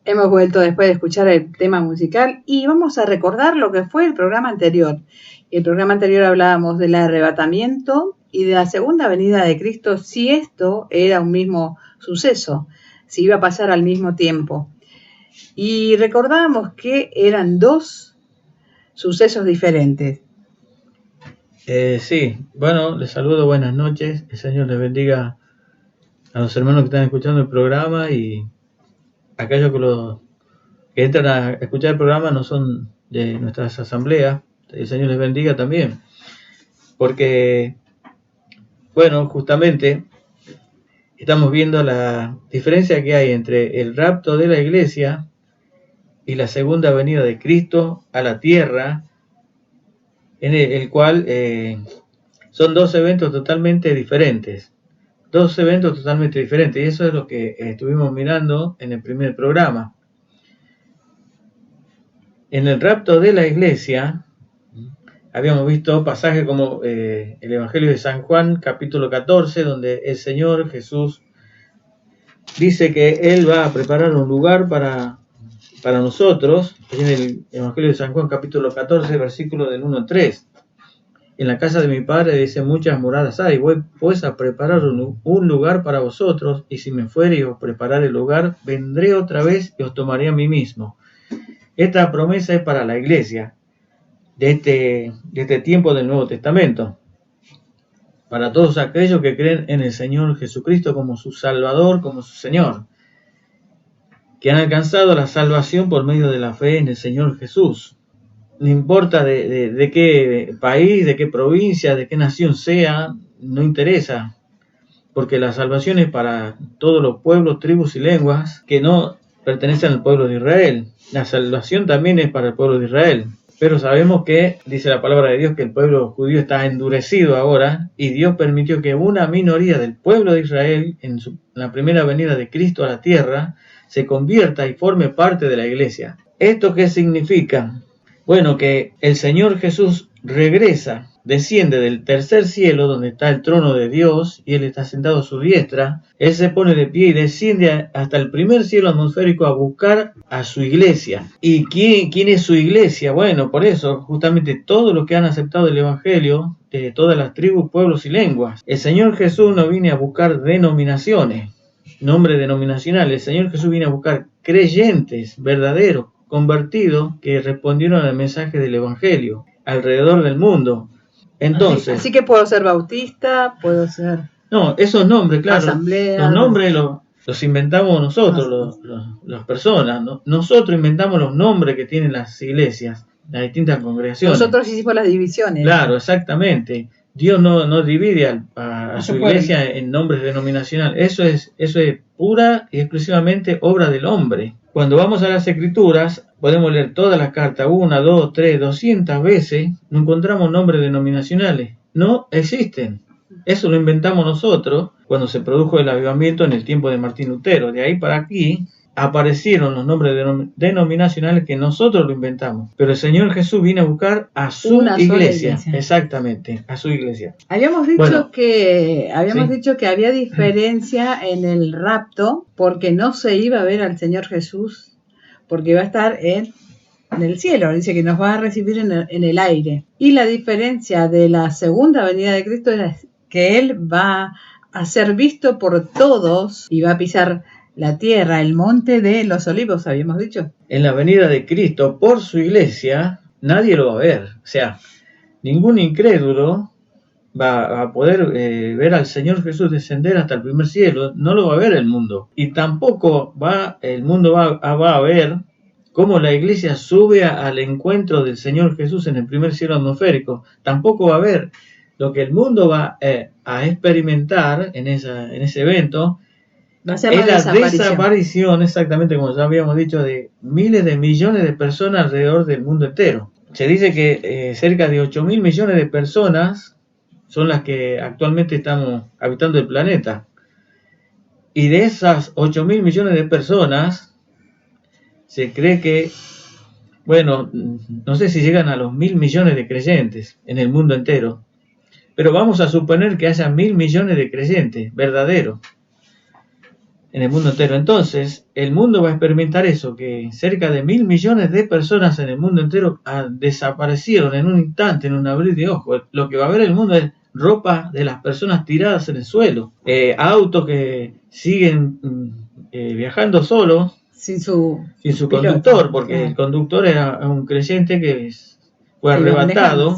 Hemos vuelto después de escuchar el tema musical y vamos a recordar lo que fue el programa anterior. El programa anterior hablábamos del arrebatamiento y de la segunda venida de Cristo, si esto era un mismo suceso, si iba a pasar al mismo tiempo. Y recordábamos que eran dos sucesos diferentes. Sí, bueno, les saludo, buenas noches, el Señor les bendiga a los hermanos que están escuchando el programa y aquellos que entran a escuchar el programa no son de nuestras asambleas, el Señor les bendiga también, porque, bueno, justamente estamos viendo la diferencia que hay entre el rapto de la iglesia y la segunda venida de Cristo a la tierra, en el cual son dos eventos totalmente diferentes. Y eso es lo que estuvimos mirando en el primer programa. En el rapto de la iglesia habíamos visto pasajes como el Evangelio de San Juan, capítulo 14, donde el Señor Jesús dice que Él va a preparar un lugar para nosotros. En el Evangelio de San Juan, capítulo 14, versículo del 1 al 3. En la casa de mi Padre, dice, muchas moradas hay, voy pues a preparar un lugar para vosotros, y si me fuere y os prepararé el lugar, vendré otra vez y os tomaré a mí mismo. Esta promesa es para la iglesia de este tiempo del Nuevo Testamento, para todos aquellos que creen en el Señor Jesucristo como su Salvador, como su Señor, que han alcanzado la salvación por medio de la fe en el Señor Jesús. No importa de qué país, de qué provincia, de qué nación sea, no interesa, porque la salvación es para todos los pueblos, tribus y lenguas que no pertenecen al pueblo de Israel. La salvación también es para el pueblo de Israel, pero sabemos que, dice la palabra de Dios, que el pueblo judío está endurecido ahora, y Dios permitió que una minoría del pueblo de Israel, en la primera venida de Cristo a la tierra, se convierta y forme parte de la iglesia. ¿Esto qué significa? Bueno, que el Señor Jesús regresa, desciende del tercer cielo donde está el trono de Dios y Él está sentado a su diestra. Él se pone de pie y desciende hasta el primer cielo atmosférico a buscar a su iglesia. ¿Y quién es su iglesia? Bueno, por eso justamente todos los que han aceptado el Evangelio, de todas las tribus, pueblos y lenguas. El Señor Jesús no viene a buscar denominaciones, nombre denominacional. El Señor Jesús viene a buscar creyentes verdaderos, convertidos, que respondieron al mensaje del Evangelio alrededor del mundo. Entonces, así que puedo ser bautista, puedo ser... No, esos nombres, claro, asamblea, los nombres los inventamos nosotros, las personas. Nosotros inventamos los nombres que tienen las iglesias, las distintas congregaciones. Nosotros hicimos las divisiones. Claro, exactamente. Dios no divide a su iglesia en nombres denominacionales. Eso es pura y exclusivamente obra del hombre. Cuando vamos a las Escrituras, podemos leer todas las cartas, 1, 2, 3, 200 veces, no encontramos nombres denominacionales. No existen. Eso lo inventamos nosotros cuando se produjo el avivamiento en el tiempo de Martín Lutero. De ahí para aquí aparecieron los nombres denominacionales que nosotros lo inventamos. Pero el Señor Jesús vino a buscar a su iglesia. Exactamente, a su iglesia. Habíamos dicho que había diferencia en el rapto porque no se iba a ver al Señor Jesús, porque iba a estar en el cielo. Dice que nos va a recibir en el aire. Y la diferencia de la segunda venida de Cristo es que Él va a ser visto por todos y va a pisar la tierra, el monte de los olivos, habíamos dicho. En la venida de Cristo por su iglesia, nadie lo va a ver. O sea, ningún incrédulo va a poder ver al Señor Jesús descender hasta el primer cielo. No lo va a ver el mundo. Y tampoco el mundo va a ver cómo la iglesia sube al encuentro del Señor Jesús en el primer cielo atmosférico. Tampoco va a ver lo que el mundo va a experimentar en ese evento. Es la desaparición, exactamente como ya habíamos dicho, de miles de millones de personas alrededor del mundo entero. Se dice que cerca de 8.000 millones de personas son las que actualmente estamos habitando el planeta. Y de esas 8.000 millones de personas, se cree que, bueno, no sé si llegan a los 1.000 millones de creyentes en el mundo entero. Pero vamos a suponer que haya 1.000 millones de creyentes verdaderos. en el mundo entero. Entonces, el mundo va a experimentar eso, que cerca de 1.000 millones de personas en el mundo entero desaparecieron en un instante, en un abrir de ojos. Lo que va a ver el mundo es ropa de las personas tiradas en el suelo, autos que siguen viajando solos, sin su conductor, porque el conductor era un creyente que fue arrebatado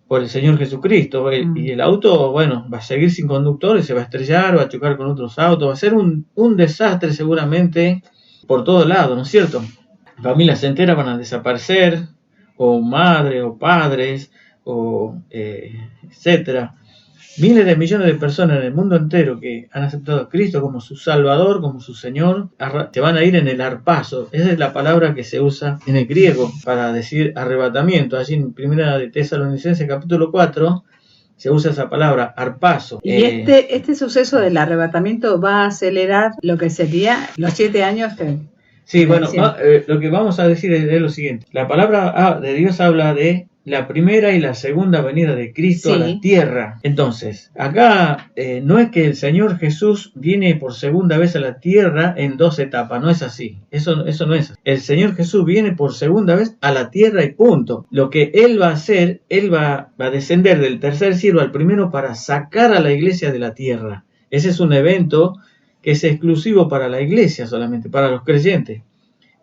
por el Señor Jesucristo, y el auto, bueno, va a seguir sin conductor y se va a estrellar, va a chocar con otros autos, va a ser un desastre seguramente por todos lados, ¿no es cierto? Familias enteras van a desaparecer, o madres, o padres, o etcétera. Miles de millones de personas en el mundo entero que han aceptado a Cristo como su Salvador, como su Señor, se van a ir en el harpazo. Esa es la palabra que se usa en el griego para decir arrebatamiento. Allí en 1 de Tesalonicenses capítulo 4 se usa esa palabra, harpazo. Y este suceso del arrebatamiento va a acelerar lo que sería los 7 años que... Sí, bueno, lo que vamos a decir es lo siguiente. La palabra de Dios habla de la primera y la segunda venida de Cristo a la tierra. Entonces, acá no es que el Señor Jesús viene por segunda vez a la tierra en 2 etapas, no es así. Eso no es así. El Señor Jesús viene por segunda vez a la tierra y punto. Lo que Él va a hacer, Él va a descender del tercer cielo al primero para sacar a la iglesia de la tierra. Ese es un evento que es exclusivo para la iglesia solamente, para los creyentes.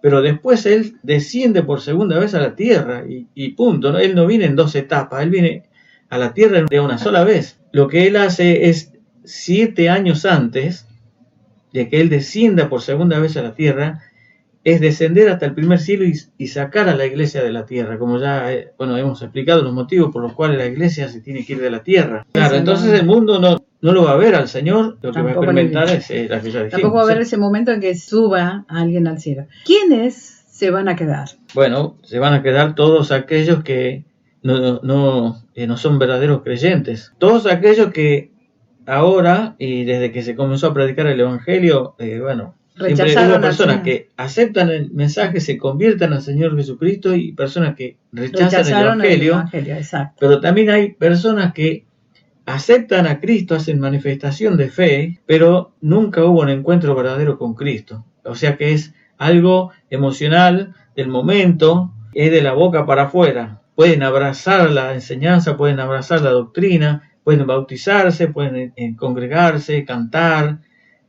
Pero después Él desciende por segunda vez a la tierra y punto, ¿no? Él no viene en 2 etapas, Él viene a la tierra de una sola vez. Lo que Él hace es 7 años antes de que Él descienda por segunda vez a la tierra, es descender hasta el primer cielo y sacar a la iglesia de la tierra, como ya hemos explicado los motivos por los cuales la iglesia se tiene que ir de la tierra. Claro, entonces el mundo no lo va a ver al Señor, lo que va a experimentar es la que ya dijimos. Tampoco va a haber ese momento en que suba a alguien al cielo. ¿Quiénes se van a quedar? Bueno, se van a quedar todos aquellos que no son verdaderos creyentes. Todos aquellos que ahora, y desde que se comenzó a predicar el Evangelio, siempre hubo personas que aceptan el mensaje, se convierten al Señor Jesucristo, y personas que rechazaron el Evangelio. Pero también hay personas que aceptan a Cristo, hacen manifestación de fe, pero nunca hubo un encuentro verdadero con Cristo. O sea que es algo emocional del momento, es de la boca para afuera. Pueden abrazar la enseñanza, pueden abrazar la doctrina, pueden bautizarse, pueden congregarse, cantar,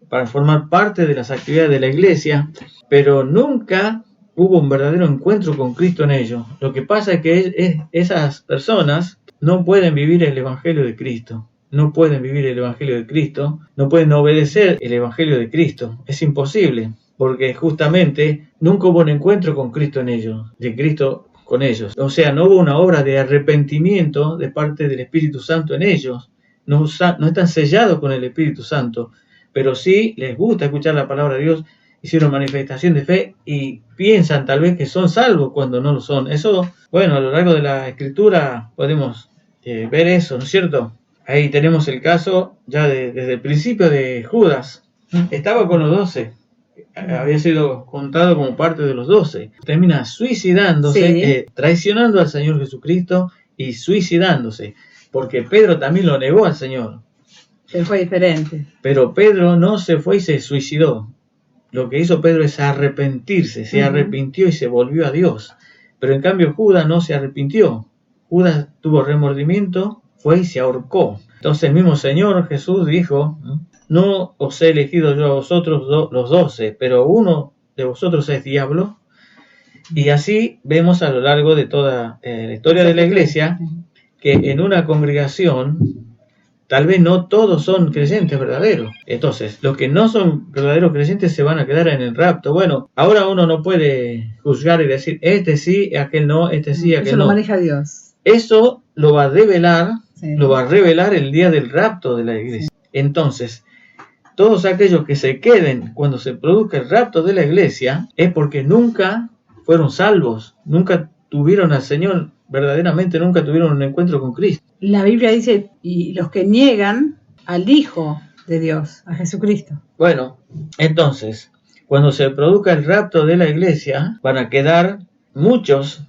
para formar parte de las actividades de la iglesia, pero nunca hubo un verdadero encuentro con Cristo en ellos. Lo que pasa es que esas personas no pueden vivir el Evangelio de Cristo, no pueden vivir el Evangelio de Cristo, no pueden obedecer el Evangelio de Cristo. Es imposible, porque justamente nunca hubo un encuentro con Cristo en ellos, de Cristo con ellos. O sea, no hubo una obra de arrepentimiento de parte del Espíritu Santo en ellos. No están sellados con el Espíritu Santo, pero sí les gusta escuchar la palabra de Dios, hicieron manifestación de fe y piensan tal vez que son salvos cuando no lo son. Eso, a lo largo de la Escritura podemos ver eso, ¿no es cierto? Ahí tenemos el caso ya desde el principio de Judas. Estaba con los 12, había sido contado como parte de los 12. Termina suicidándose, traicionando al Señor Jesucristo y suicidándose, porque Pedro también lo negó al Señor. Él fue diferente. Pero Pedro no se fue y se suicidó. Lo que hizo Pedro es arrepentirse, se arrepintió y se volvió a Dios. Pero en cambio Judas no se arrepintió. Judas tuvo remordimiento, fue y se ahorcó. Entonces el mismo Señor Jesús dijo: no os he elegido yo a vosotros los 12, pero uno de vosotros es diablo. Y así vemos a lo largo de toda la historia de la iglesia que en una congregación tal vez no todos son creyentes verdaderos. Entonces, los que no son verdaderos creyentes se van a quedar en el rapto. Bueno, ahora uno no puede juzgar y decir, este sí, aquel no, este sí, aquel no. Eso lo maneja Dios. Eso lo va a revelar el día del rapto de la iglesia. Entonces, todos aquellos que se queden cuando se produzca el rapto de la iglesia es porque nunca fueron salvos, nunca tuvieron al Señor, verdaderamente nunca tuvieron un encuentro con Cristo. La Biblia dice, y los que niegan al Hijo de Dios, a Jesucristo. Bueno, entonces, cuando se produzca el rapto de la iglesia, van a quedar muchos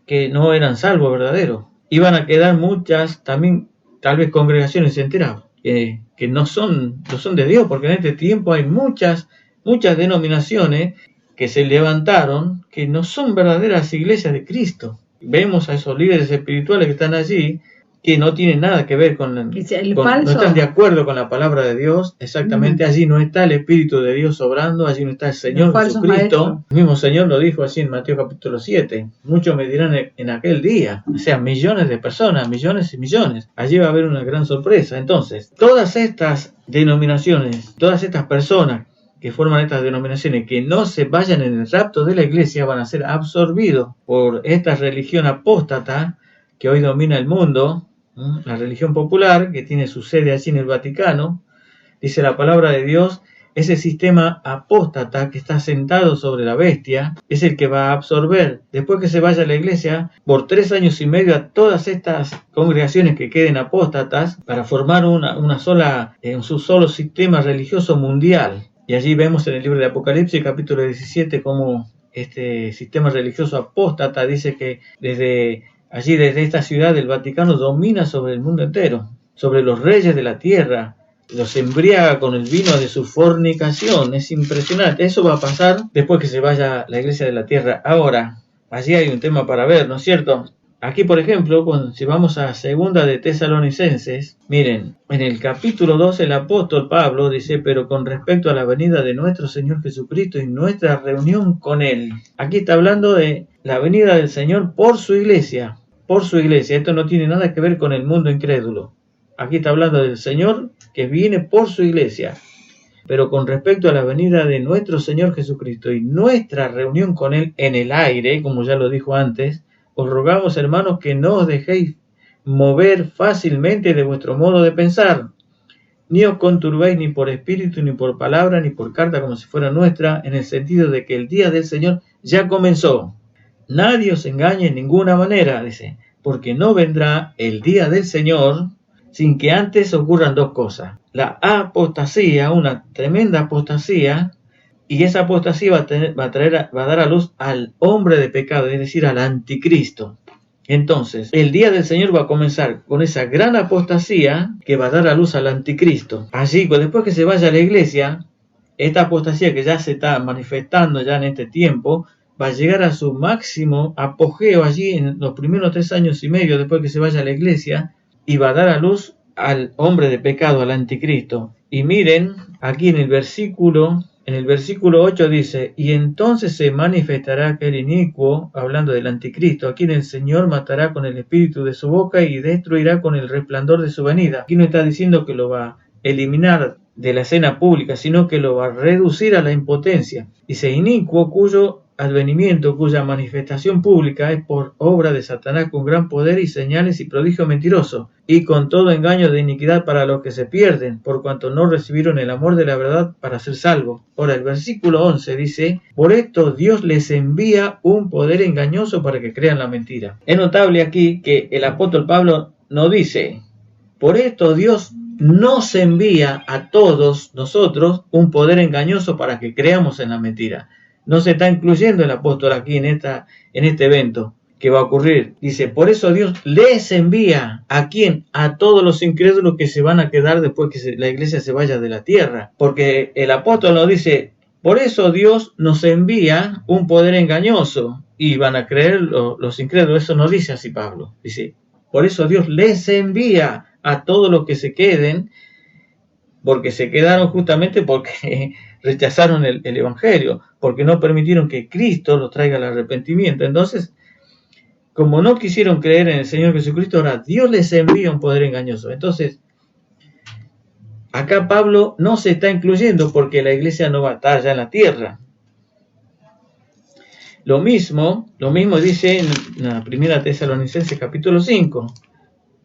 que no eran salvos verdaderos. Y van a quedar muchas, también, tal vez congregaciones enteras, que que no son de Dios, porque en este tiempo hay muchas denominaciones que se levantaron que no son verdaderas iglesias de Cristo. Vemos a esos líderes espirituales que están allí, que no tienen nada que ver con no están de acuerdo con la palabra de Dios. Exactamente, allí no está el Espíritu de Dios obrando, allí no está el Señor Jesucristo. El mismo Señor lo dijo así en Mateo capítulo 7. Muchos me dirán en aquel día, o sea, millones de personas, millones y millones. Allí va a haber una gran sorpresa. Entonces, todas estas denominaciones, todas estas personas que forman estas denominaciones, que no se vayan en el rapto de la iglesia, van a ser absorbidos por esta religión apóstata que hoy domina el mundo, la religión popular, que tiene su sede allí en el Vaticano. Dice la palabra de Dios, ese sistema apóstata que está sentado sobre la bestia, es el que va a absorber, después que se vaya a la iglesia, por 3 años y medio a todas estas congregaciones que queden apóstatas, para formar un solo sistema religioso mundial. Y allí vemos en el libro de Apocalipsis, capítulo 17, cómo este sistema religioso apóstata dice que desde esta ciudad del Vaticano domina sobre el mundo entero, sobre los reyes de la tierra, los embriaga con el vino de su fornicación. Es impresionante. Eso va a pasar después que se vaya la iglesia de la tierra. Ahora, allí hay un tema para ver, ¿no es cierto? Aquí, por ejemplo, si vamos a 2 de Tesalonicenses, miren, en el capítulo 2 el apóstol Pablo dice, pero con respecto a la venida de nuestro Señor Jesucristo y nuestra reunión con Él. Aquí está hablando de la venida del Señor por su iglesia, Esto no tiene nada que ver con el mundo incrédulo. Aquí está hablando del Señor que viene por su iglesia. Pero con respecto a la venida de nuestro Señor Jesucristo y nuestra reunión con Él en el aire, como ya lo dijo antes, os rogamos, hermanos, que no os dejéis mover fácilmente de vuestro modo de pensar, ni os conturbéis ni por espíritu, ni por palabra, ni por carta como si fuera nuestra, en el sentido de que el día del Señor ya comenzó. Nadie os engañe en ninguna manera, dice, porque no vendrá el día del Señor sin que antes ocurran 2 cosas. La apostasía, una tremenda apostasía, y esa apostasía va a dar a luz al hombre de pecado, es decir, al anticristo. Entonces, el día del Señor va a comenzar con esa gran apostasía que va a dar a luz al anticristo. Así que después que se vaya a la iglesia, esta apostasía que ya se está manifestando ya en este tiempo, va a llegar a su máximo apogeo allí en los primeros 3 años y medio después que se vaya a la iglesia, y va a dar a luz al hombre de pecado, al anticristo. Y miren, aquí en el versículo 8 dice, y entonces se manifestará aquel inicuo, hablando del anticristo, a quien el Señor matará con el espíritu de su boca y destruirá con el resplandor de su venida. Aquí no está diciendo que lo va a eliminar de la escena pública, sino que lo va a reducir a la impotencia. Dice, inicuo cuyo advenimiento, cuya manifestación pública es por obra de Satanás con gran poder y señales y prodigio mentiroso, y con todo engaño de iniquidad para los que se pierden, por cuanto no recibieron el amor de la verdad para ser salvos. Ahora el versículo 11 dice, por esto Dios les envía un poder engañoso para que crean la mentira. Es notable aquí que el apóstol Pablo no dice, por esto Dios nos envía a todos nosotros un poder engañoso para que creamos en la mentira. No se está incluyendo el apóstol aquí en este evento que va a ocurrir. Dice, por eso Dios les envía, ¿a quién? A todos los incrédulos que se van a quedar después que la iglesia se vaya de la tierra. Porque el apóstol nos dice, por eso Dios nos envía un poder engañoso y van a creer los incrédulos. Eso no dice así Pablo. Dice, por eso Dios les envía a todos los que se queden, porque se quedaron justamente porque rechazaron el evangelio, porque no permitieron que Cristo los traiga al arrepentimiento. Entonces, como no quisieron creer en el Señor Jesucristo, ahora Dios les envía un poder engañoso. Entonces, acá Pablo no se está incluyendo porque la iglesia no va a estar ya en la tierra. Lo mismo dice en la 1 Tesalonicenses capítulo 5.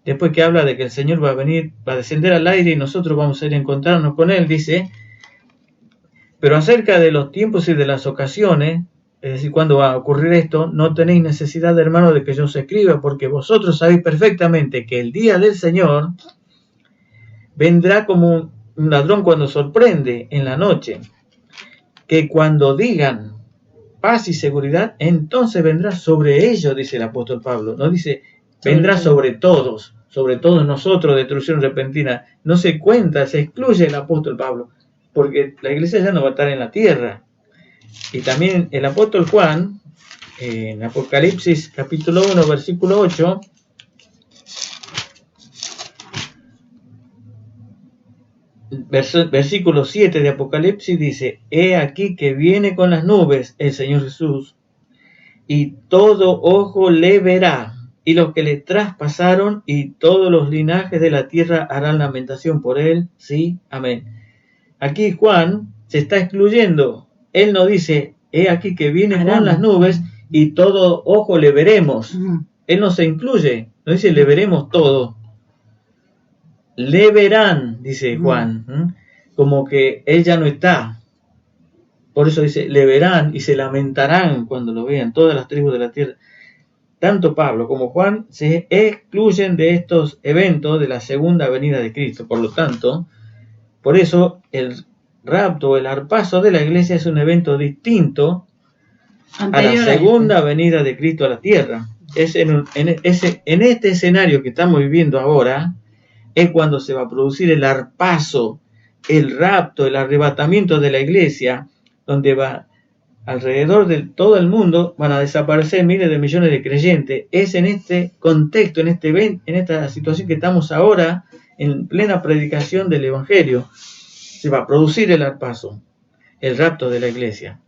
Después que habla de que el Señor va a descender al aire y nosotros vamos a ir a encontrarnos con Él, dice, pero acerca de los tiempos y de las ocasiones, es decir, cuando va a ocurrir esto, no tenéis necesidad, hermanos, de que yo os escriba, porque vosotros sabéis perfectamente que el día del Señor vendrá como un ladrón cuando sorprende en la noche, que cuando digan paz y seguridad, entonces vendrá sobre ellos, dice el apóstol Pablo, no dice vendrá sobre todos, sobre todos nosotros, destrucción repentina, no se cuenta, se excluye el apóstol Pablo, porque la iglesia ya no va a estar en la tierra. Y también el apóstol Juan, en Apocalipsis capítulo 1, versículo 8, versículo 7 de Apocalipsis dice: he aquí que viene con las nubes el Señor Jesús, y todo ojo le verá, y los que le traspasaron, y todos los linajes de la tierra harán lamentación por él. Sí, amén. Aquí Juan se está excluyendo. Él no dice: he aquí que viene con las nubes y todo ojo le veremos. Él no se incluye, no dice le veremos todo. Le verán, dice Juan, como que él ya no está. Por eso dice, le verán y se lamentarán cuando lo vean todas las tribus de la tierra. Tanto Pablo como Juan se excluyen de estos eventos de la segunda venida de Cristo. Por lo tanto, por eso el rapto, el harpazo de la iglesia es un evento distinto anterior a la segunda venida de Cristo a la tierra. Es en este escenario que estamos viviendo ahora, es cuando se va a producir el harpazo, el rapto, el arrebatamiento de la iglesia, donde va alrededor de todo el mundo van a desaparecer miles de millones de creyentes. Es en este contexto, en esta situación que estamos ahora, en plena predicación del Evangelio, se va a producir el harpazo, el rapto de la iglesia.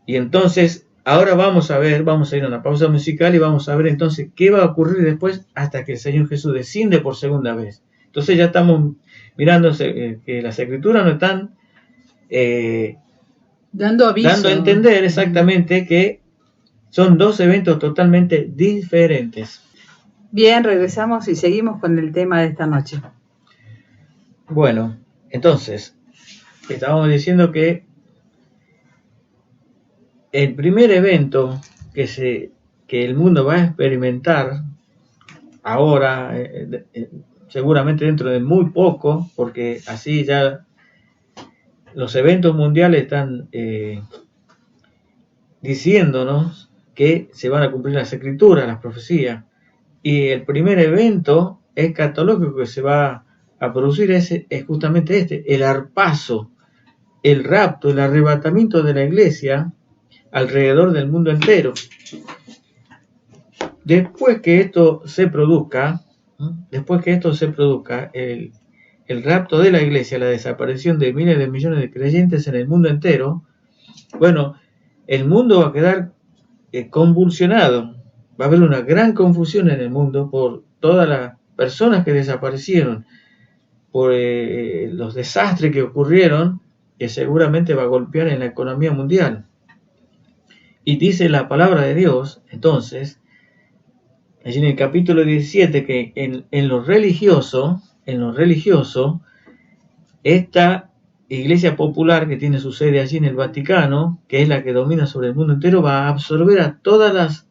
Y entonces, ahora vamos a ir a una pausa musical y vamos a ver entonces qué va a ocurrir después hasta que el Señor Jesús desciende por segunda vez. Entonces ya estamos mirando que las escrituras nos están dando a entender exactamente que son dos eventos totalmente diferentes. Bien, regresamos y seguimos con el tema de esta noche. Bueno, entonces, estábamos diciendo que el primer evento que el mundo va a experimentar ahora, seguramente dentro de muy poco, porque así ya los eventos mundiales están diciéndonos que se van a cumplir las escrituras, las profecías, y el primer evento escatológico que se va a producir es justamente el harpazo, el rapto, el arrebatamiento de la iglesia alrededor del mundo entero. Después que esto se produzca, el rapto de la iglesia, la desaparición de miles de millones de creyentes en el mundo entero, bueno, el mundo va a quedar convulsionado. Va a haber una gran confusión en el mundo por todas las personas que desaparecieron, por los desastres que ocurrieron, que seguramente va a golpear en la economía mundial. Y dice la palabra de Dios, entonces, allí en el capítulo 17, que en lo religioso, esta iglesia popular que tiene su sede allí en el Vaticano, que es la que domina sobre el mundo entero, va a absorber a todas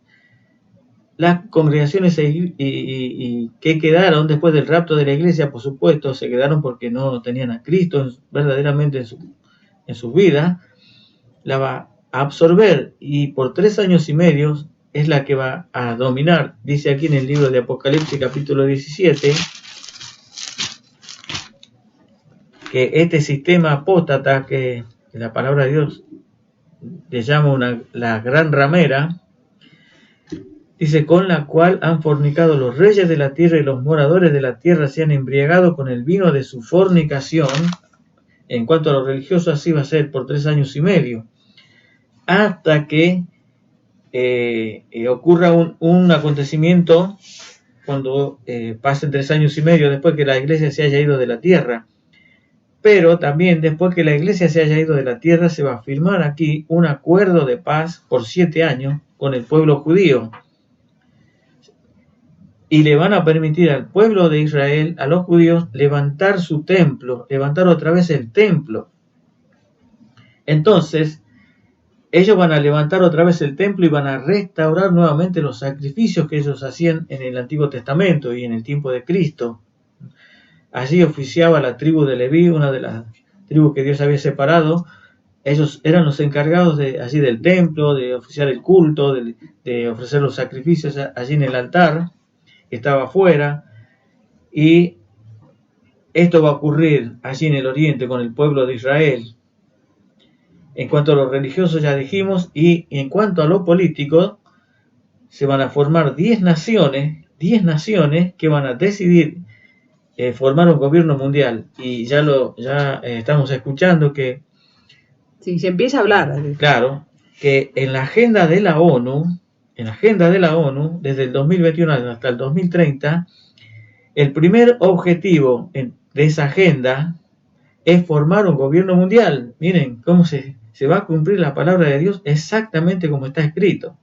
las congregaciones y que quedaron después del rapto de la iglesia. Por supuesto, se quedaron porque no tenían a Cristo verdaderamente en su vida. La va a absorber y por 3 años y medio es la que va a dominar. Dice aquí en el libro de Apocalipsis capítulo 17 que este sistema apóstata, que la palabra de Dios le llama la gran ramera, dice, con la cual han fornicado los reyes de la tierra y los moradores de la tierra se han embriagado con el vino de su fornicación. En cuanto a lo religioso, así va a ser por 3 años y medio, hasta que ocurra un acontecimiento cuando pasen 3 años y medio después que la iglesia se haya ido de la tierra. Pero también después que la iglesia se haya ido de la tierra, se va a firmar aquí un acuerdo de paz por 7 años con el pueblo judío. Y le van a permitir al pueblo de Israel, a los judíos, levantar su templo, levantar otra vez el templo. Entonces, ellos van a levantar otra vez el templo y van a restaurar nuevamente los sacrificios que ellos hacían en el Antiguo Testamento y en el tiempo de Cristo. Allí oficiaba la tribu de Leví, una de las tribus que Dios había separado. Ellos eran los encargados allí del templo, de oficiar el culto, de ofrecer los sacrificios allí en el altar. estaba afuera, y esto va a ocurrir allí en el oriente con el pueblo de Israel. En cuanto a los religiosos ya dijimos, y en cuanto a lo político, se van a formar 10 naciones que van a decidir formar un gobierno mundial. Y ya estamos escuchando que... Sí, se empieza a hablar. Claro, que en la agenda de la ONU, desde el 2021 hasta el 2030, el primer objetivo de esa agenda es formar un gobierno mundial. Miren cómo se va a cumplir la palabra de Dios exactamente como está escrito.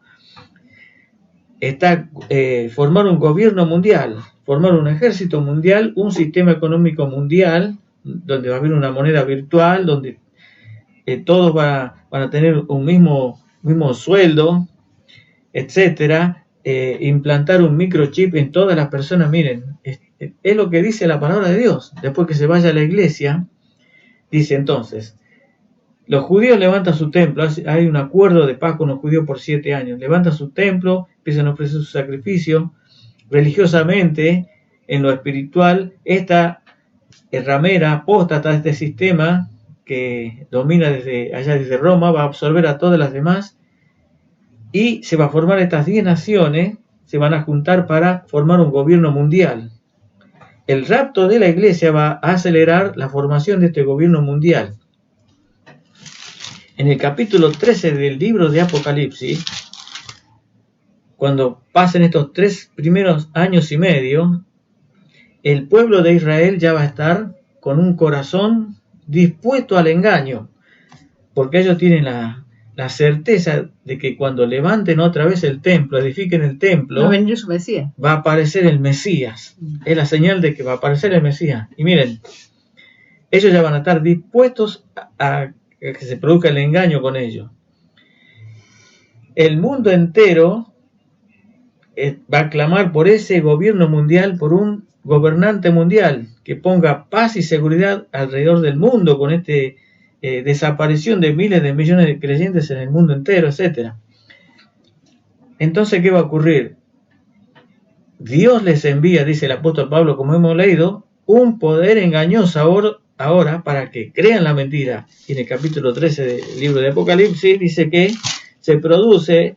Formar un gobierno mundial, formar un ejército mundial, un sistema económico mundial, donde va a haber una moneda virtual, donde todos van a tener un mismo sueldo, etcétera. Implantar un microchip en todas las personas. Miren, es lo que dice la palabra de Dios. Después que se vaya a la iglesia, dice entonces, los judíos levantan su templo, hay un acuerdo de paz con los judíos por 7 años, levantan su templo, empiezan a ofrecer su sacrificio, religiosamente, en lo espiritual, esta ramera apóstata, este sistema que domina desde Roma, va a absorber a todas las demás, y se va a formar estas 10 naciones, se van a juntar para formar un gobierno mundial. El rapto de la iglesia va a acelerar la formación de este gobierno mundial. En el capítulo 13 del libro de Apocalipsis, cuando pasen estos 3 primeros años y medio, el pueblo de Israel ya va a estar con un corazón dispuesto al engaño, porque ellos tienen la certeza de que cuando levanten otra vez el templo, edifiquen el templo, va a venir su Mesías. Va a aparecer el Mesías. Es la señal de que va a aparecer el Mesías. Y miren, ellos ya van a estar dispuestos a que se produzca el engaño con ellos. El mundo entero va a clamar por ese gobierno mundial, por un gobernante mundial que ponga paz y seguridad alrededor del mundo con desaparición de miles de millones de creyentes en el mundo entero, etc. Entonces, ¿qué va a ocurrir? Dios les envía, dice el apóstol Pablo, como hemos leído, un poder engañoso ahora para que crean la mentira. Y en el capítulo 13 del libro de Apocalipsis dice que se produce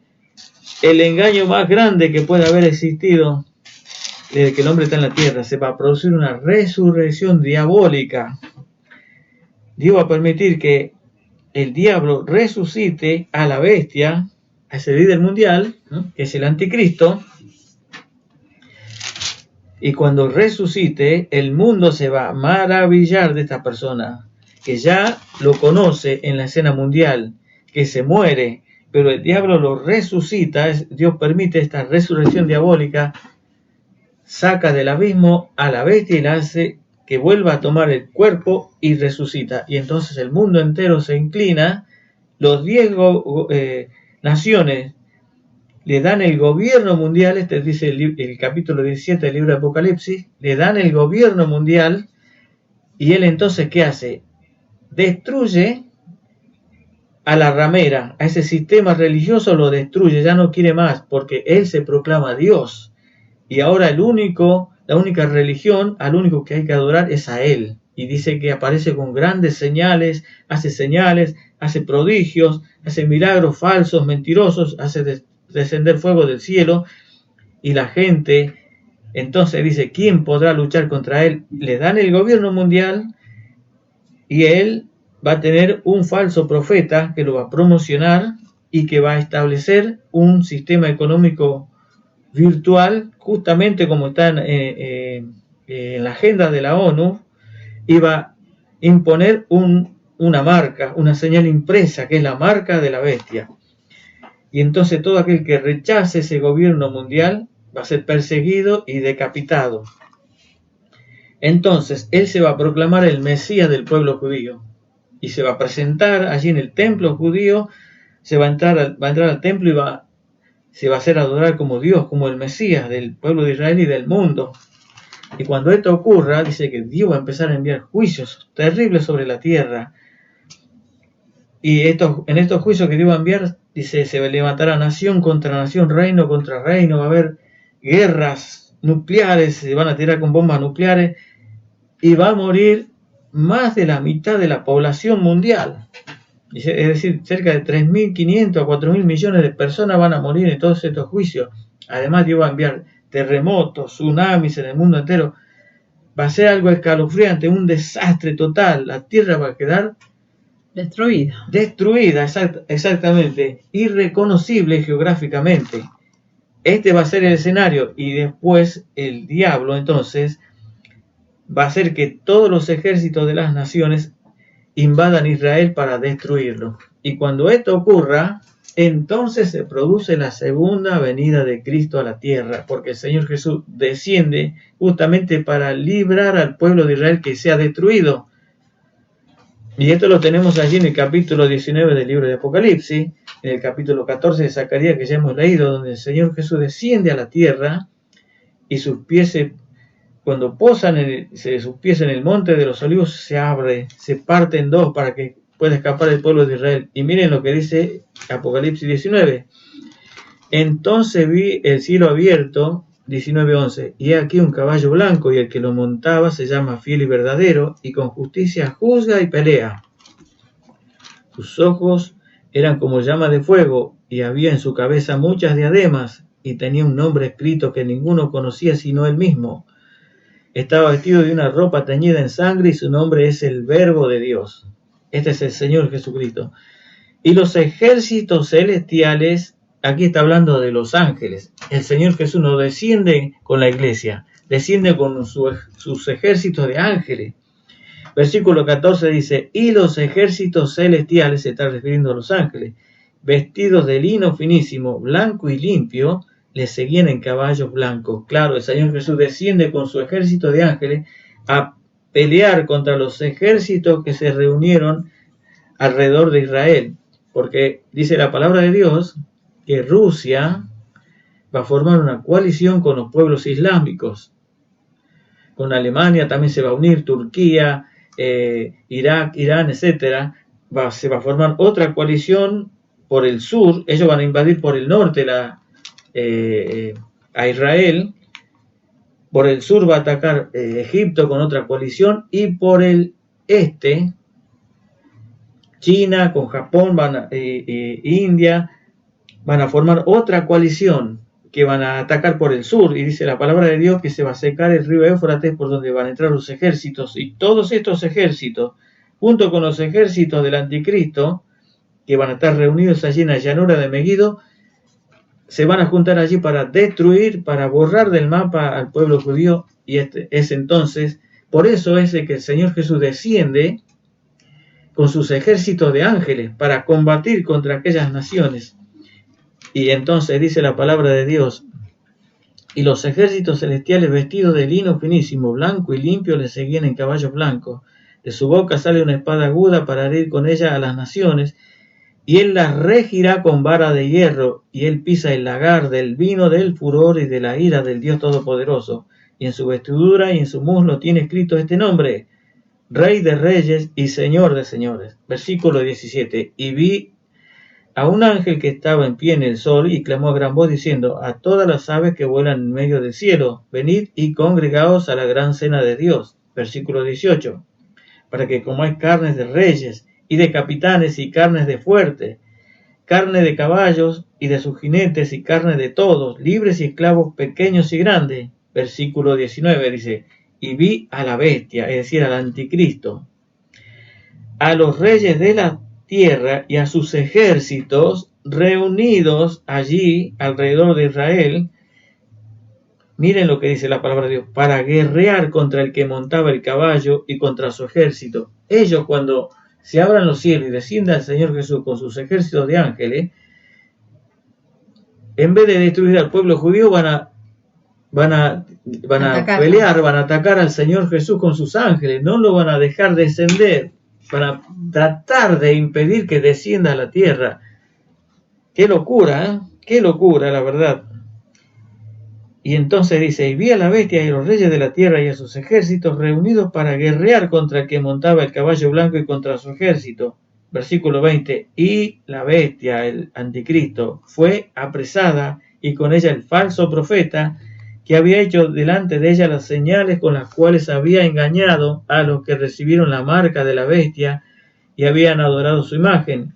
el engaño más grande que puede haber existido desde que el hombre está en la tierra. Se va a producir una resurrección diabólica. Dios va a permitir que el diablo resucite a la bestia, a ese líder mundial, ¿no?, que es el anticristo. Y cuando resucite, el mundo se va a maravillar de esta persona, que ya lo conoce en la escena mundial, que se muere, pero el diablo lo resucita. Dios permite esta resurrección diabólica, saca del abismo a la bestia y la hace que vuelva a tomar el cuerpo y resucita. Y entonces el mundo entero se inclina, los 10 naciones le dan el gobierno mundial, este dice el capítulo 17 del libro de Apocalipsis, le dan el gobierno mundial, y él entonces, ¿qué hace? Destruye a la ramera, a ese sistema religioso lo destruye, ya no quiere más, porque él se proclama Dios, y ahora la única religión, al único que hay que adorar es a él, y dice que aparece con grandes señales, hace prodigios, hace milagros falsos, mentirosos, hace descender fuego del cielo, y la gente entonces dice, ¿quién podrá luchar contra él? Le dan el gobierno mundial, y él va a tener un falso profeta que lo va a promocionar y que va a establecer un sistema económico virtual, justamente como está en la agenda de la ONU, y va a imponer una marca, una señal impresa, que es la marca de la bestia. Y entonces todo aquel que rechace ese gobierno mundial va a ser perseguido y decapitado. Entonces él se va a proclamar el Mesías del pueblo judío y se va a presentar allí en el templo judío, va a entrar al templo y se va a hacer adorar como Dios, como el Mesías del pueblo de Israel y del mundo. Y cuando esto ocurra, dice que Dios va a empezar a enviar juicios terribles sobre la tierra. Y en estos juicios que Dios va a enviar, dice, se levantará nación contra nación, reino contra reino, va a haber guerras nucleares, se van a tirar con bombas nucleares y va a morir más de la mitad de la población mundial. Es decir, cerca de 3.500 a 4.000 millones de personas van a morir en todos estos juicios. Además, Dios va a enviar terremotos, tsunamis en el mundo entero. Va a ser algo escalofriante, un desastre total. La tierra va a quedar destruida, exactamente, irreconocible geográficamente. Este va a ser el escenario, y después el diablo entonces va a hacer que todos los ejércitos de las naciones invadan Israel para destruirlo. Y cuando esto ocurra, entonces se produce la segunda venida de Cristo a la tierra, porque el Señor Jesús desciende justamente para librar al pueblo de Israel que sea destruido. Y esto lo tenemos allí en el capítulo 19 del libro de Apocalipsis, en el capítulo 14 de Zacarías que ya hemos leído, donde el Señor Jesús desciende a la tierra y sus pies, cuando posan sus pies en el monte de los olivos, se abre, se parte en dos para que pueda escapar el pueblo de Israel. Y miren lo que dice Apocalipsis 19. Entonces vi el cielo abierto, 19:11, y aquí un caballo blanco, y el que lo montaba se llama Fiel y Verdadero, y con justicia juzga y pelea. Sus ojos eran como llamas de fuego, y había en su cabeza muchas diademas, y tenía un nombre escrito que ninguno conocía sino él mismo. Estaba vestido de una ropa teñida en sangre, y su nombre es el Verbo de Dios. Este es el Señor Jesucristo. Y los ejércitos celestiales, aquí está hablando de los ángeles. El Señor Jesús no desciende con la iglesia, desciende con sus ejércitos de ángeles. Versículo 14 dice, y los ejércitos celestiales, se está refiriendo a los ángeles, vestidos de lino finísimo, blanco y limpio, les seguían en caballos blancos. Claro, el Señor Jesús desciende con su ejército de ángeles a pelear contra los ejércitos que se reunieron alrededor de Israel. Porque dice la palabra de Dios que Rusia va a formar una coalición con los pueblos islámicos. Con Alemania también se va a unir, Turquía, Irak, Irán, etc. Se va a formar otra coalición por el sur. Ellos van a invadir por el norte a Israel. Por el sur va a atacar Egipto con otra coalición, y por el este China con Japón, India, van a formar otra coalición que van a atacar por el sur. Y dice la palabra de Dios que se va a secar el río Éufrates, por donde van a entrar los ejércitos. Y todos estos ejércitos, junto con los ejércitos del anticristo, que van a estar reunidos allí en la llanura de Megiddo, se van a juntar allí para destruir, para borrar del mapa al pueblo judío. Y es entonces, por eso es que el Señor Jesús desciende con sus ejércitos de ángeles para combatir contra aquellas naciones. Y entonces dice la palabra de Dios, y los ejércitos celestiales vestidos de lino finísimo, blanco y limpio, le seguían en caballos blancos. De su boca sale una espada aguda para herir con ella a las naciones, y él las regirá con vara de hierro, y él pisa el lagar del vino del furor y de la ira del Dios Todopoderoso. Y en su vestidura y en su muslo tiene escrito este nombre: Rey de Reyes y Señor de Señores. Versículo 17. Y vi a un ángel que estaba en pie en el sol, y clamó a gran voz diciendo a todas las aves que vuelan en medio del cielo: venid y congregaos a la gran cena de Dios. Versículo 18. Para que comáis carnes de reyes y de capitanes y carnes de fuertes, carne de caballos y de sus jinetes y carne de todos, libres y esclavos, pequeños y grandes. Versículo 19 dice, y vi a la bestia, es decir, al anticristo, a los reyes de la tierra y a sus ejércitos reunidos allí alrededor de Israel. Miren lo que dice la palabra de Dios, para guerrear contra el que montaba el caballo y contra su ejército. Ellos, cuando se abran los cielos y descienda el Señor Jesús con sus ejércitos de ángeles, en vez de destruir al pueblo judío, van a pelear, van a atacar al Señor Jesús con sus ángeles, no lo van a dejar descender, van a tratar de impedir que descienda a la tierra. Qué locura, ¿eh? Qué locura, la verdad. Y entonces dice, y vi a la bestia y a los reyes de la tierra y a sus ejércitos reunidos para guerrear contra el que montaba el caballo blanco y contra su ejército. Versículo 20, y la bestia, el anticristo, fue apresada, y con ella el falso profeta, que había hecho delante de ella las señales con las cuales había engañado a los que recibieron la marca de la bestia y habían adorado su imagen.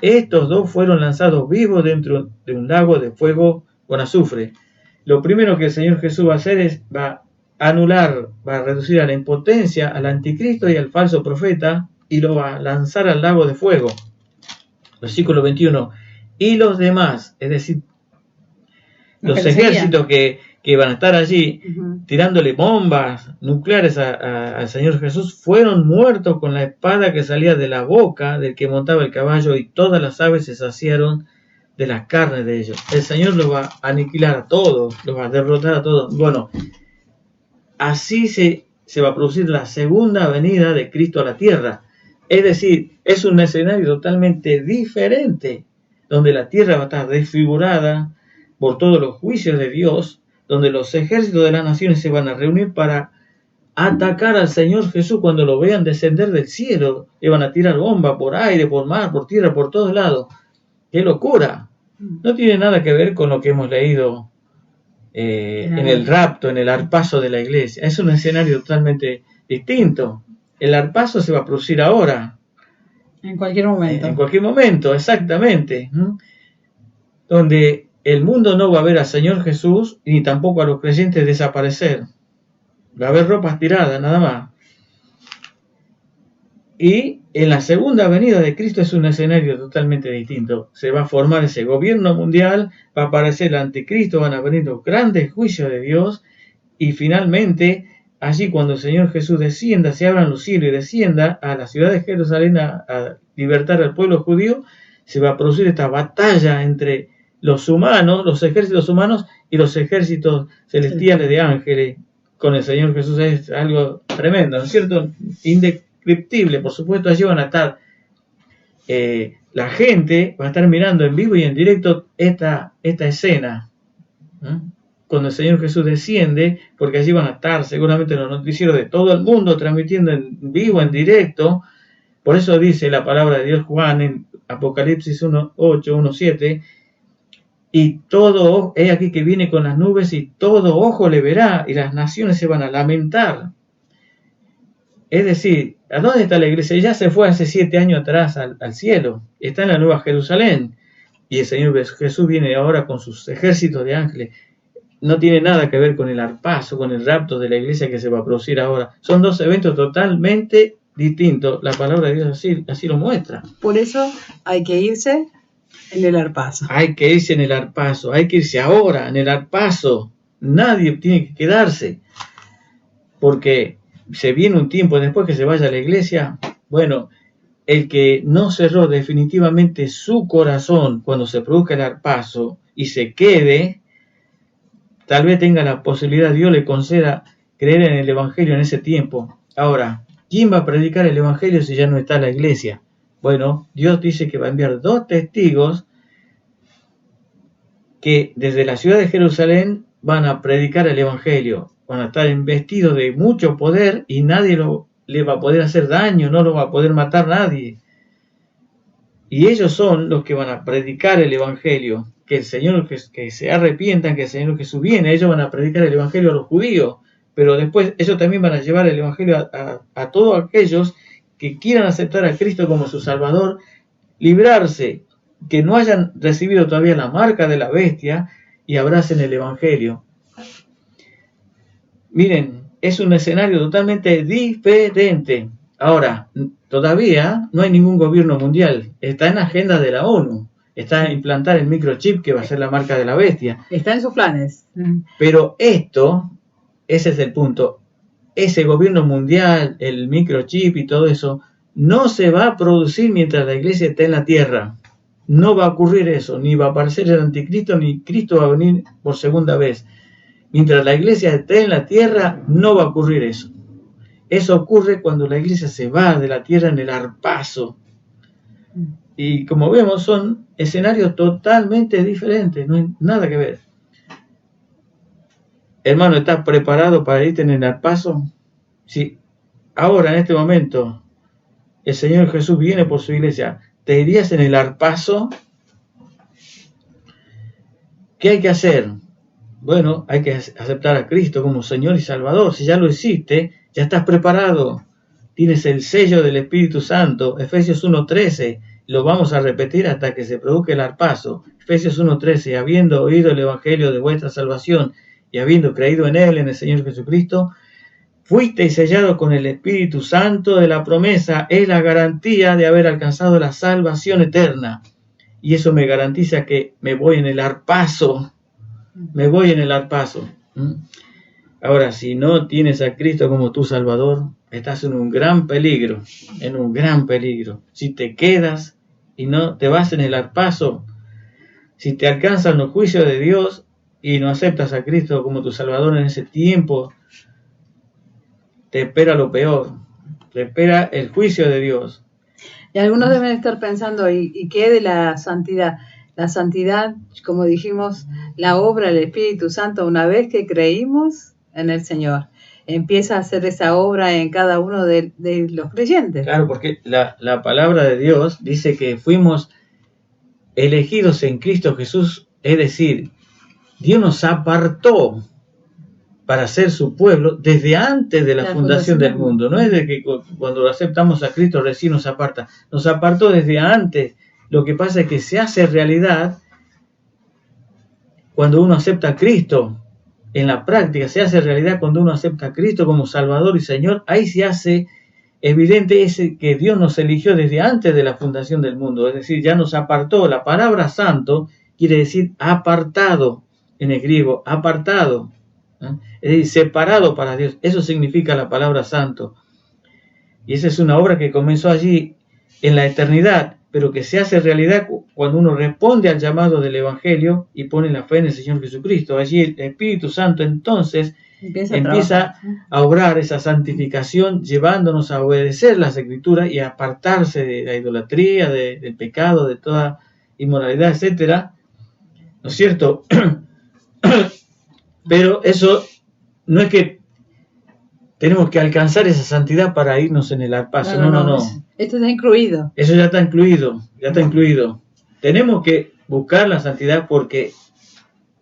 Estos dos fueron lanzados vivos dentro de un lago de fuego con azufre. Lo primero que el Señor Jesús va a hacer es, va a anular, va a reducir a la impotencia al anticristo y al falso profeta y lo va a lanzar al lago de fuego. Versículo 21. Y los demás, es decir, los ejércitos que van a estar allí tirándole bombas nucleares al Señor Jesús, fueron muertos con la espada que salía de la boca del que montaba el caballo, y todas las aves se saciaron de las carnes de ellos. El Señor los va a aniquilar a todos, los va a derrotar a todos. Bueno, así se va a producir la segunda venida de Cristo a la tierra. Es decir, es un escenario totalmente diferente, donde la tierra va a estar desfigurada por todos los juicios de Dios, donde los ejércitos de las naciones se van a reunir para atacar al Señor Jesús cuando lo vean descender del cielo. Le van a tirar bombas por aire, por mar, por tierra, por todos lados. ¡Qué locura! No tiene nada que ver con lo que hemos leído en el rapto, en el arpazo de la iglesia. Es un escenario totalmente distinto. El arpazo se va a producir ahora. En cualquier momento. En cualquier momento, exactamente. Donde el mundo no va a ver al Señor Jesús ni tampoco a los creyentes desaparecer. Va a haber ropas tiradas, nada más. Y en la segunda venida de Cristo es un escenario totalmente distinto. Se va a formar ese gobierno mundial, va a aparecer el anticristo, van a venir los grandes juicios de Dios, y finalmente, allí cuando el Señor Jesús descienda, se abran los cielos y descienda a la ciudad de Jerusalén a libertar al pueblo judío, se va a producir esta batalla entre los humanos, los ejércitos humanos y los ejércitos celestiales de ángeles con el Señor Jesús. Es algo tremendo, ¿no es cierto? Indescriptible. Por supuesto, allí van a estar, la gente va a estar mirando en vivo y en directo esta escena, cuando el Señor Jesús desciende, porque allí van a estar seguramente los noticieros de todo el mundo transmitiendo en vivo, en directo. Por eso dice la palabra de Dios, Juan, en Apocalipsis 1:8, 1:7, y todo, he aquí que viene con las nubes, y todo ojo le verá, y las naciones se van a lamentar. Es decir, ¿a dónde está la iglesia? Ya se fue hace 7 años atrás al cielo, está en la Nueva Jerusalén, y el Señor Jesús viene ahora con sus ejércitos de ángeles. No tiene nada que ver con el arpazo, con el rapto de la iglesia que se va a producir ahora. Son dos eventos totalmente distintos. La palabra de Dios así lo muestra. Por eso hay que irse en el arpazo. Hay que irse en el arpazo, hay que irse ahora en el arpazo. Nadie tiene que quedarse, porque se viene un tiempo después que se vaya a la iglesia. Bueno, el que no cerró definitivamente su corazón cuando se produzca el arpazo y se quede, tal vez tenga la posibilidad, Dios le conceda creer en el Evangelio en ese tiempo. Ahora, ¿quién va a predicar el Evangelio si ya no está la iglesia? Bueno, Dios dice que va a enviar 2 testigos que desde la ciudad de Jerusalén van a predicar el Evangelio. Van a estar investidos de mucho poder y nadie le va a poder hacer daño, no lo va a poder matar nadie. Y ellos son los que van a predicar el Evangelio. Que el Señor, que se arrepientan, que el Señor Jesús viene. Ellos van a predicar el Evangelio a los judíos, pero después ellos también van a llevar el Evangelio a todos aquellos que quieran aceptar a Cristo como su Salvador, librarse, que no hayan recibido todavía la marca de la bestia y abracen el Evangelio. Miren, es un escenario totalmente diferente. Ahora, todavía no hay ningún gobierno mundial. Está en la agenda de la ONU. Está en implantar el microchip que va a ser la marca de la bestia. Está en sus planes. Pero ese es el punto. Ese gobierno mundial, el microchip y todo eso, no se va a producir mientras la iglesia esté en la tierra. No va a ocurrir eso, ni va a aparecer el anticristo, ni Cristo va a venir por segunda vez. Mientras la iglesia esté en la tierra, no va a ocurrir eso. Eso ocurre cuando la iglesia se va de la tierra en el arpazo. Y como vemos, son escenarios totalmente diferentes, no hay nada que ver. Hermano, ¿estás preparado para irte en el arpazo? Si ahora, en este momento, el Señor Jesús viene por su iglesia, ¿te irías en el arpazo? ¿Qué hay que hacer? bueno, hay que aceptar a Cristo como Señor y Salvador. Si ya lo hiciste, ya estás preparado. Tienes el sello del Espíritu Santo. Efesios 1:13. Lo vamos a repetir hasta que se produzca el arpazo. Efesios 1:13. Habiendo oído el Evangelio de vuestra salvación y habiendo creído en Él, en el Señor Jesucristo, fuisteis sellados con el Espíritu Santo de la promesa. Es la garantía de haber alcanzado la salvación eterna. Y eso me garantiza que me voy en el arpazo. Me voy en el arpazo. Ahora, si no tienes a Cristo como tu Salvador, estás en un gran peligro. En un gran peligro. Si te quedas y no te vas en el arpazo, si te alcanzan los juicios de Dios y no aceptas a Cristo como tu Salvador en ese tiempo, te espera lo peor. Te espera el juicio de Dios. Y algunos deben estar pensando, ¿y qué de la santidad? La santidad, como dijimos, la obra del Espíritu Santo, una vez que creímos en el Señor, empieza a hacer esa obra en cada uno de los creyentes. Claro, porque la palabra de Dios dice que fuimos elegidos en Cristo Jesús, es decir, Dios nos apartó para ser su pueblo desde antes de la fundación del mundo. No es de que cuando aceptamos a Cristo recién nos aparta, nos apartó desde antes. Lo que pasa es que se hace realidad cuando uno acepta a Cristo. En la práctica se hace realidad cuando uno acepta a Cristo como Salvador y Señor. Ahí se hace evidente ese que Dios nos eligió desde antes de la fundación del mundo. Es decir, ya nos apartó. La palabra santo quiere decir apartado en el griego, apartado. Es decir, separado para Dios. Eso significa la palabra santo. Y esa es una obra que comenzó allí en la eternidad, pero que se hace realidad cuando uno responde al llamado del Evangelio y pone la fe en el Señor Jesucristo. Allí el Espíritu Santo entonces empieza a obrar esa santificación, llevándonos a obedecer las Escrituras y a apartarse de la idolatría, del pecado, de toda inmoralidad, etcétera. ¿No es cierto? Pero eso no es que tenemos que alcanzar esa santidad para irnos en el arpazo. No. Esto está incluido. Eso ya está incluido. Tenemos que buscar la santidad porque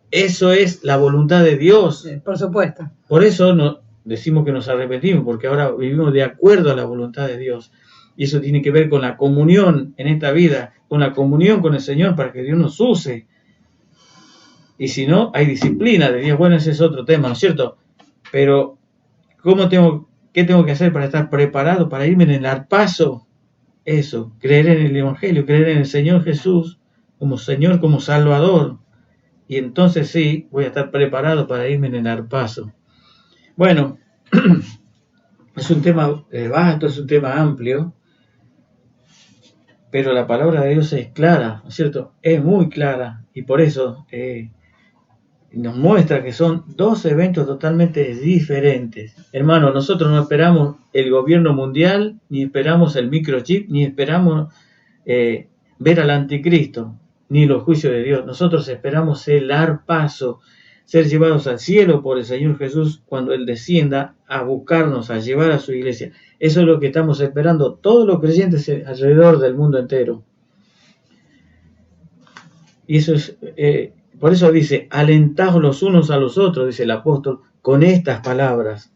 eso es la voluntad de Dios. Sí, por supuesto. Por eso decimos que nos arrepentimos, porque ahora vivimos de acuerdo a la voluntad de Dios. Y eso tiene que ver con la comunión en esta vida, con la comunión con el Señor para que Dios nos use. Y si no, hay disciplina de Dios. Bueno, ese es otro tema, ¿no es cierto? Pero, ¿qué tengo que hacer para estar preparado, para irme en el arpazo? Eso, creer en el Evangelio, creer en el Señor Jesús como Señor, como Salvador. Y entonces sí, voy a estar preparado para irme en el arpazo. Bueno, es un tema vasto, es un tema amplio, pero la palabra de Dios es clara, ¿no es cierto? Es muy clara, y por eso nos muestra que son dos eventos totalmente diferentes. Hermano, nosotros no esperamos el gobierno mundial, ni esperamos el microchip, ni esperamos ver al anticristo, ni los juicios de Dios. Nosotros esperamos el arpazo, ser llevados al cielo por el Señor Jesús cuando Él descienda a buscarnos, a llevar a su iglesia. Eso es lo que estamos esperando todos los creyentes alrededor del mundo entero. Y eso es... por eso dice, alentaos los unos a los otros, dice el apóstol, con estas palabras.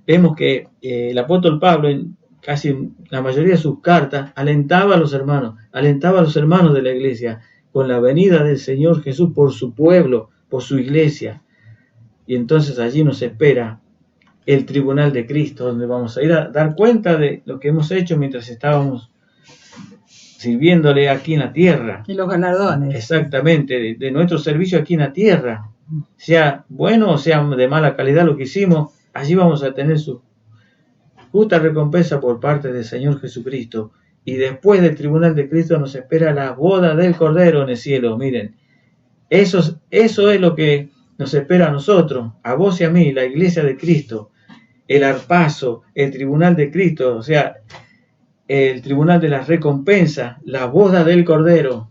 Vemos que el apóstol Pablo, en casi la mayoría de sus cartas, alentaba a los hermanos de la iglesia, con la venida del Señor Jesús por su pueblo, por su iglesia. Y entonces allí nos espera el tribunal de Cristo, donde vamos a ir a dar cuenta de lo que hemos hecho mientras estábamos sirviéndole aquí en la tierra. Y los galardones. Exactamente, de nuestro servicio aquí en la tierra. Sea bueno o sea de mala calidad lo que hicimos, allí vamos a tener su justa recompensa por parte del Señor Jesucristo. Y después del tribunal de Cristo nos espera la boda del Cordero en el cielo. Miren, eso es lo que nos espera a nosotros, a vos y a mí, la iglesia de Cristo. El arpazo, el tribunal de Cristo, o sea, el tribunal de la recompensa, la boda del Cordero.